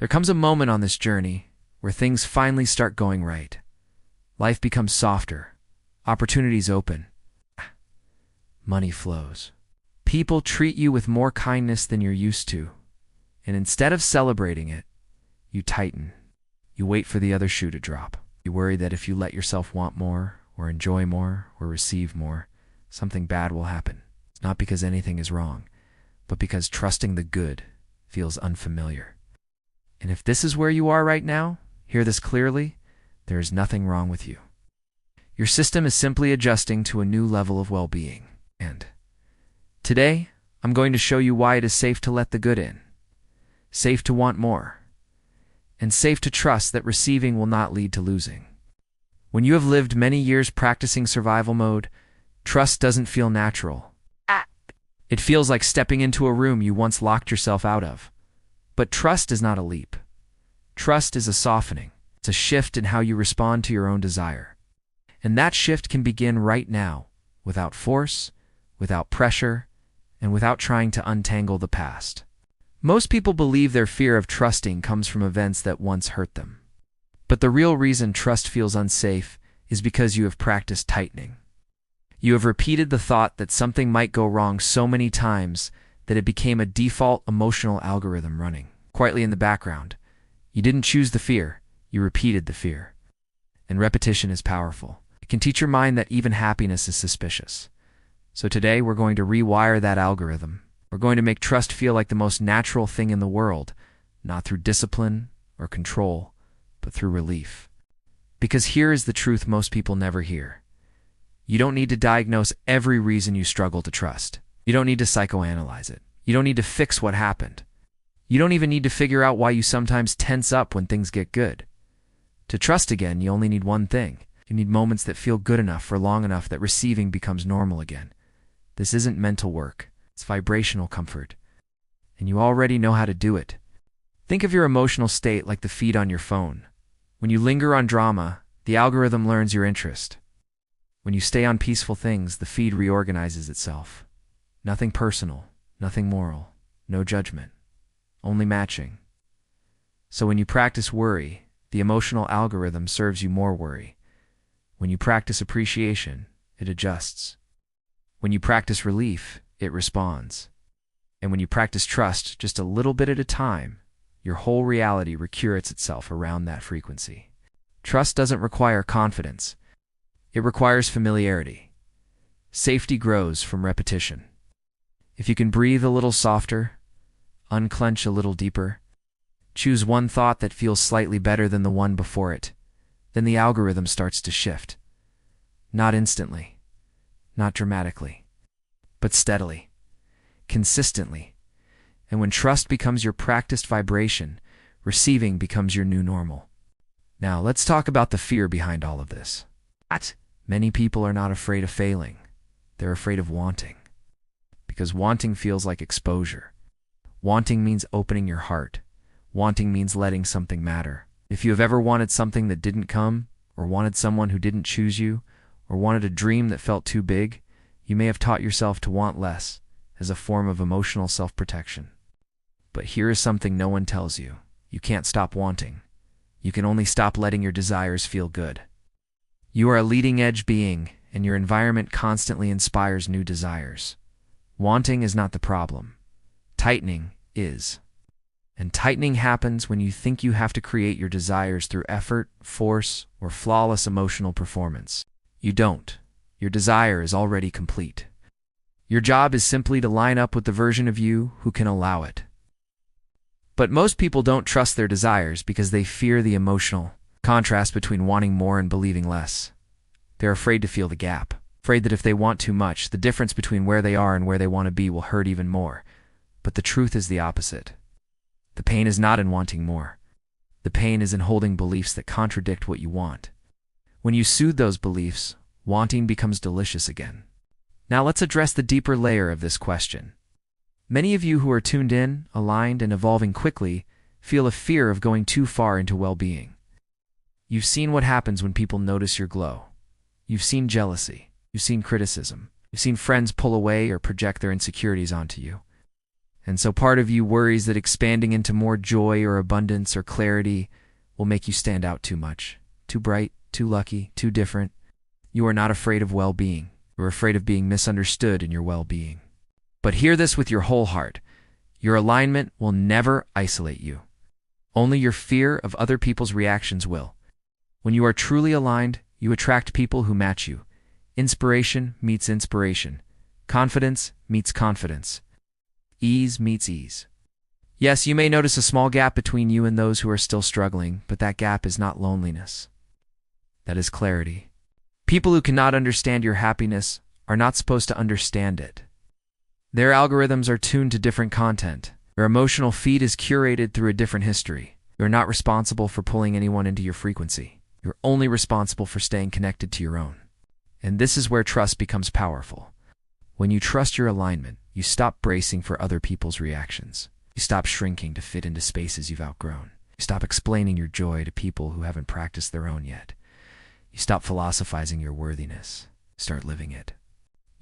There comes a moment on this journey where things finally start going right. Life becomes softer, opportunities open, money flows. People treat you with more kindness than you're used to, and instead of celebrating it, you tighten. You wait for the other shoe to drop. You worry that if you let yourself want more, or enjoy more, or receive more, something bad will happen. It's not because anything is wrong, but because trusting the good feels unfamiliar. And if this is where you are right now, hear this clearly, there is nothing wrong with you. Your system is simply adjusting to a new level of well-being. And today, I'm going to show you why it is safe to let the good in, safe to want more, and safe to trust that receiving will not lead to losing. When you have lived many years practicing survival mode, trust doesn't feel natural. It feels like stepping into a room you once locked yourself out of. But trust is not a leap. Trust is a softening. It's a shift in how you respond to your own desire. And that shift can begin right now, without force, without pressure, and without trying to untangle the past. Most people believe their fear of trusting comes from events that once hurt them. But the real reason trust feels unsafe is because you have practiced tightening. You have repeated the thought that something might go wrong so many times that it became a default emotional algorithm running quietly in the background. You didn't choose the fear, you repeated the fear. And repetition is powerful. It can teach your mind that even happiness is suspicious. So today we're going to rewire that algorithm. We're going to make trust feel like the most natural thing in the world, not through discipline or control, but through relief. Because here is the truth most people never hear. You don't need to diagnose every reason you struggle to trust. You don't need to psychoanalyze it. You don't need to fix what happened. You don't even need to figure out why you sometimes tense up when things get good. To trust again, you only need one thing. You need moments that feel good enough for long enough that receiving becomes normal again. This isn't mental work. It's vibrational comfort. And you already know how to do it. Think of your emotional state like the feed on your phone. When you linger on drama, the algorithm learns your interest. When you stay on peaceful things, the feed reorganizes itself. Nothing personal, nothing moral, no judgment, only matching. So when you practice worry, the emotional algorithm serves you more worry. When you practice appreciation, it adjusts. When you practice relief, it responds. And when you practice trust just a little bit at a time, your whole reality recurates itself around that frequency. Trust doesn't require confidence. It requires familiarity. Safety grows from repetition. If you can breathe a little softer, unclench a little deeper, choose one thought that feels slightly better than the one before it, then the algorithm starts to shift. Not instantly, not dramatically, but steadily, consistently. And when trust becomes your practiced vibration, receiving becomes your new normal. Now, let's talk about the fear behind all of this. Many people are not afraid of failing. They're afraid of wanting. Because wanting feels like exposure. Wanting means opening your heart. Wanting means letting something matter. If you have ever wanted something that didn't come, or wanted someone who didn't choose you, or wanted a dream that felt too big, you may have taught yourself to want less as a form of emotional self-protection. But here is something no one tells you. You can't stop wanting. You can only stop letting your desires feel good. You are a leading-edge being, and your environment constantly inspires new desires. Wanting is not the problem. Tightening is. And tightening happens when you think you have to create your desires through effort, force, or flawless emotional performance. You don't. Your desire is already complete. Your job is simply to line up with the version of you who can allow it. But most people don't trust their desires because they fear the emotional contrast between wanting more and believing less. They're afraid to feel the gap, afraid that if they want too much, the difference between where they are and where they want to be will hurt even more. But the truth is the opposite. The pain is not in wanting more. The pain is in holding beliefs that contradict what you want. When you soothe those beliefs, wanting becomes delicious again. Now let's address the deeper layer of this question. Many of you who are tuned in, aligned, and evolving quickly feel a fear of going too far into well-being. You've seen what happens when people notice your glow. You've seen jealousy. You've seen criticism. You've seen friends pull away or project their insecurities onto you. And so part of you worries that expanding into more joy or abundance or clarity will make you stand out too much, too bright, too lucky, too different. You are not afraid of well-being. You're afraid of being misunderstood in your well-being. But hear this with your whole heart. Your alignment will never isolate you. Only your fear of other people's reactions will. When you are truly aligned, you attract people who match you. Inspiration meets inspiration. Confidence meets confidence. Ease meets ease. Yes, you may notice a small gap between you and those who are still struggling, but that gap is not loneliness. That is clarity. People who cannot understand your happiness are not supposed to understand it. Their algorithms are tuned to different content. Your emotional feed is curated through a different history. You're not responsible for pulling anyone into your frequency. You're only responsible for staying connected to your own. And this is where trust becomes powerful. When you trust your alignment, you stop bracing for other people's reactions. You stop shrinking to fit into spaces you've outgrown. You stop explaining your joy to people who haven't practiced their own yet. You stop philosophizing your worthiness. Start living it.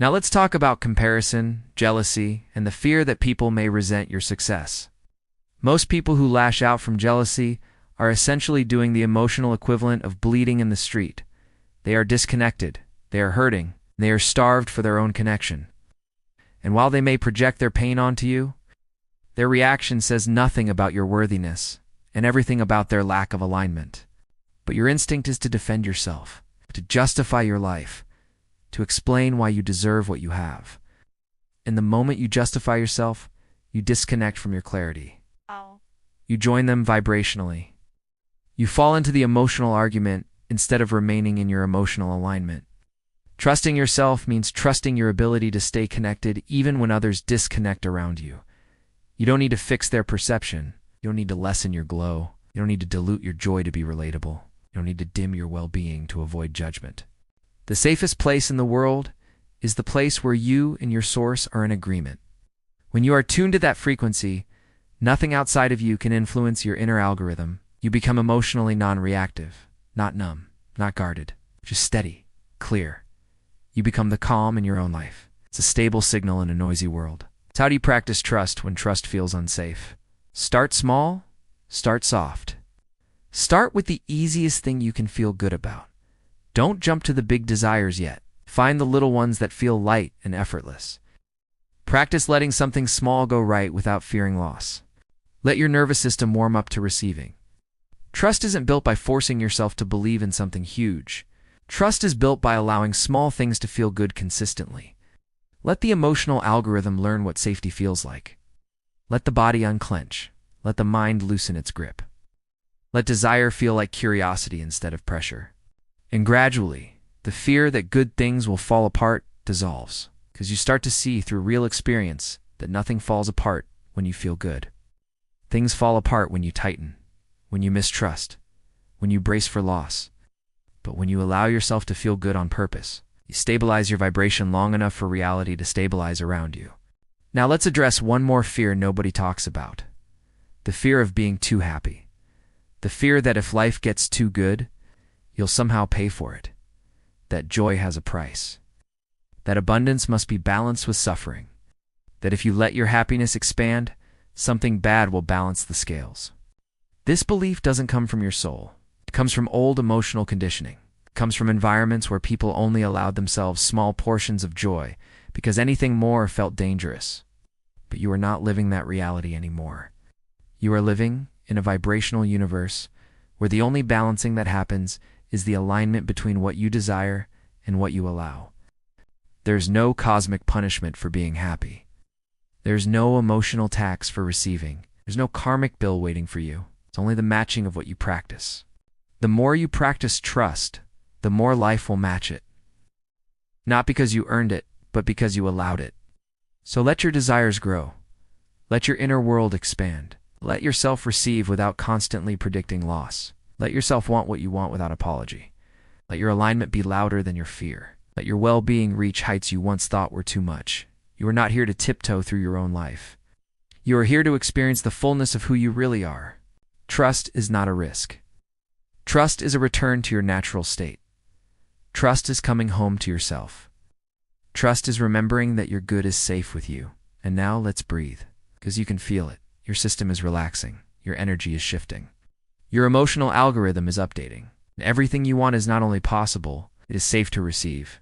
Now let's talk about comparison, jealousy, and the fear that people may resent your success. Most people who lash out from jealousy are essentially doing the emotional equivalent of bleeding in the street. They are disconnected, they are hurting, they are starved for their own connection. And while they may project their pain onto you, their reaction says nothing about your worthiness and everything about their lack of alignment. But your instinct is to defend yourself, to justify your life, to explain why you deserve what you have. And the moment you justify yourself, you disconnect from your clarity. You join them vibrationally. You fall into the emotional argument instead of remaining in your emotional alignment. Trusting yourself means trusting your ability to stay connected even when others disconnect around you. You don't need to fix their perception. You don't need to lessen your glow. You don't need to dilute your joy to be relatable. You don't need to dim your well-being to avoid judgment. The safest place in the world is the place where you and your source are in agreement. When you are tuned to that frequency, nothing outside of you can influence your inner algorithm. You become emotionally non-reactive, not numb, not guarded, just steady, clear. You become the calm in your own life. It's a stable signal in a noisy world. So how do you practice trust when trust feels unsafe? Start small, start soft. Start with the easiest thing you can feel good about. Don't jump to the big desires yet. Find the little ones that feel light and effortless. Practice letting something small go right without fearing loss. Let your nervous system warm up to receiving. Trust isn't built by forcing yourself to believe in something huge. Trust is built by allowing small things to feel good consistently. Let the emotional algorithm learn what safety feels like. Let the body unclench. Let the mind loosen its grip. Let desire feel like curiosity instead of pressure. And gradually, the fear that good things will fall apart dissolves, because you start to see through real experience that nothing falls apart when you feel good. Things fall apart when you tighten, when you mistrust, when you brace for loss. But when you allow yourself to feel good on purpose, you stabilize your vibration long enough for reality to stabilize around you. Now let's address one more fear nobody talks about. The fear of being too happy. The fear that if life gets too good, you'll somehow pay for it. That joy has a price. That abundance must be balanced with suffering. That if you let your happiness expand, something bad will balance the scales. This belief doesn't come from your soul. It comes from old emotional conditioning. It comes from environments where people only allowed themselves small portions of joy because anything more felt dangerous. But you are not living that reality anymore. You are living in a vibrational universe where the only balancing that happens is the alignment between what you desire and what you allow. There's no cosmic punishment for being happy. There's no emotional tax for receiving. There's no karmic bill waiting for you. It's only the matching of what you practice. The more you practice trust, the more life will match it. Not because you earned it, but because you allowed it. So let your desires grow. Let your inner world expand. Let yourself receive without constantly predicting loss. Let yourself want what you want without apology. Let your alignment be louder than your fear. Let your well-being reach heights you once thought were too much. You are not here to tiptoe through your own life. You are here to experience the fullness of who you really are. Trust is not a risk. Trust is a return to your natural state. Trust is coming home to yourself. Trust is remembering that your good is safe with you. And now let's breathe. Because you can feel it. Your system is relaxing. Your energy is shifting. Your emotional algorithm is updating. And everything you want is not only possible, it is safe to receive.